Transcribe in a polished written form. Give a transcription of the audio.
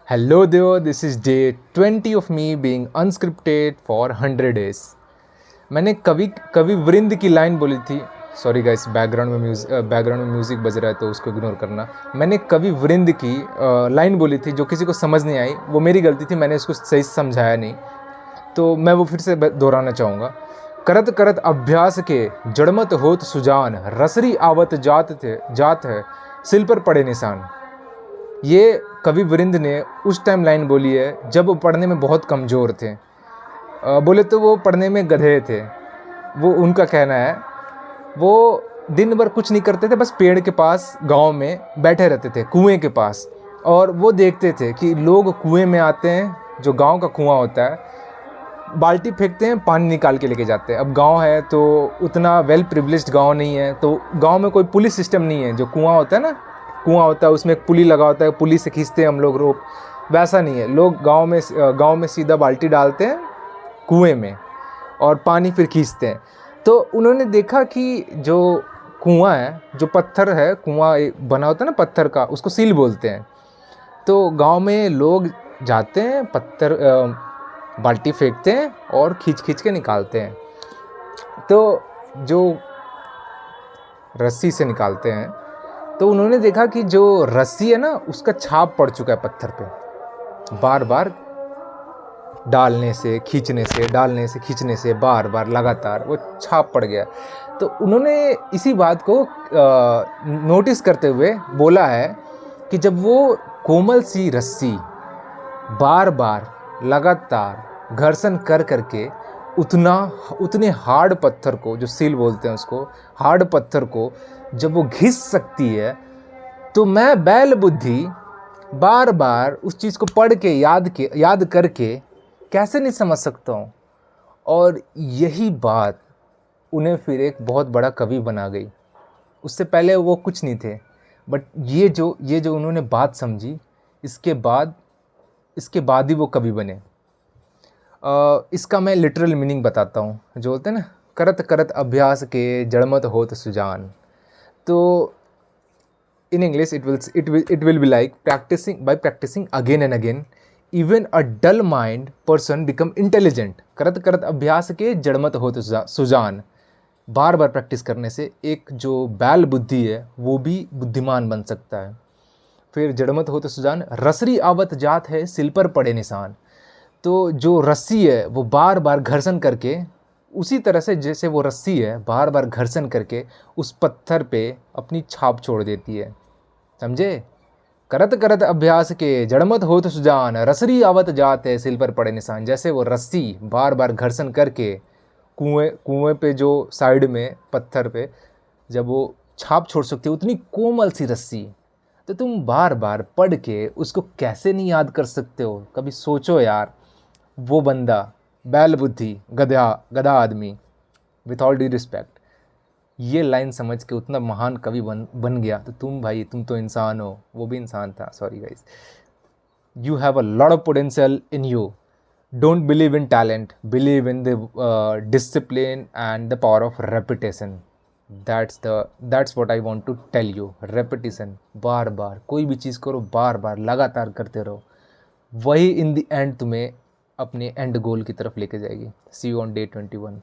Hello there, this is day 20 of me being unscripted for 100 days. मैंने कवि कवि वृंद की लाइन बोली थी. सॉरी गाइस, बैकग्राउंड में म्यूज़िक बज रहा है तो उसको इग्नोर करना. मैंने कवि वृंद की लाइन बोली थी जो किसी को समझ नहीं आई. वो मेरी गलती थी, मैंने उसको सही समझाया नहीं, तो मैं वो फिर से दोहराना चाहूँगा. करत करत अभ्यास के जड़मत होत सुजान, रसरी आवत जात है सिल पर पड़े निशान. ये कवि वृंद ने उस टाइम लाइन बोली है जब वो पढ़ने में बहुत कमज़ोर थे. बोले तो वो पढ़ने में गधे थे. वो उनका कहना है. वो दिन भर कुछ नहीं करते थे, बस पेड़ के पास गांव में बैठे रहते थे, कुएं के पास, और वो देखते थे कि लोग कुएं में आते हैं, जो गांव का कुआं होता है, बाल्टी फेंकते हैं, पानी निकाल के लेके जाते हैं. अब गांव है तो उतना वेल प्रिविलेज्ड गांव नहीं है, तो गांव में कोई पुलिस सिस्टम नहीं है. जो कुआं होता है ना, कुआं होता है उसमें एक पुली लगा होता है, पुली से खींचते हैं हम लोग रोप, वैसा नहीं है. लोग गांव में सीधा बाल्टी डालते हैं कुएं में और पानी फिर खींचते हैं. तो उन्होंने देखा कि जो कुआं है, जो पत्थर है, कुआं बना होता है ना पत्थर का, उसको सील बोलते हैं. तो गांव में लोग जाते हैं, पत्थर बाल्टी फेंकते हैं और खींच के निकालते हैं. तो जो रस्सी से निकालते हैं, तो उन्होंने देखा कि जो रस्सी है ना, उसका छाप पड़ चुका है पत्थर पे. बार बार डालने से खींचने से बार बार लगातार वो छाप पड़ गया. तो उन्होंने इसी बात को नोटिस करते हुए बोला है कि जब वो कोमल सी रस्सी बार बार लगातार घर्षण कर करके उतने हार्ड पत्थर को, जो सील बोलते हैं उसको, हार्ड पत्थर को जब वो घिस सकती है, तो मैं बैल बुद्धि बार बार उस चीज़ को पढ़ के याद करके कैसे नहीं समझ सकता हूँ. और यही बात उन्हें फिर एक बहुत बड़ा कवि बना गई. उससे पहले वो कुछ नहीं थे, बट ये जो उन्होंने बात समझी, इसके बाद ही वो कवि बने. इसका मैं लिटरल मीनिंग बताता हूँ. जो होते हैं ना, करत करत अभ्यास के जड़मत होत सुजान. तो in English it will be like practicing again and again, even a dull mind person become intelligent. करत करत अभ्यास के जड़मत होत सुजान. बार बार प्रैक्टिस करने से एक जो बैल बुद्धि है वो भी बुद्धिमान बन सकता है. फिर जड़मत होत सुजान, रसरी आवत जात है सिल पर पड़े निशान. तो जो रस्सी है वो बार बार घर्षण करके, उसी तरह से जैसे वो रस्सी है बार बार घर्षण करके उस पत्थर पे अपनी छाप छोड़ देती है. समझे? करत करत अभ्यास के जड़मत होत सुजान, रसरी आवत जात है सिल पर पड़े निशान. जैसे वो रस्सी बार बार घर्षण करके कुएं पे जो साइड में पत्थर पे जब वो छाप छोड़ सकती है, उतनी कोमल सी रस्सी, तो तुम बार बार पढ़ के उसको कैसे नहीं याद कर सकते हो? कभी सोचो यार. वो बंदा बैल बुद्धि, गधा आदमी, विथ ऑल ड्यू रिस्पेक्ट, ये लाइन समझ के उतना महान कवि बन गया. तो तुम तो इंसान हो, वो भी इंसान था. Sorry guys. You have a lot of potential in you. Don't believe in talent, believe in the discipline and the power of repetition. That's what I want to tell you. Repetition, बार बार कोई भी चीज़ करो, बार बार लगातार करते रहो, वही in the end तुम्हें अपने एंड गोल की तरफ लेके जाएगी. सी यू ऑन डे 21.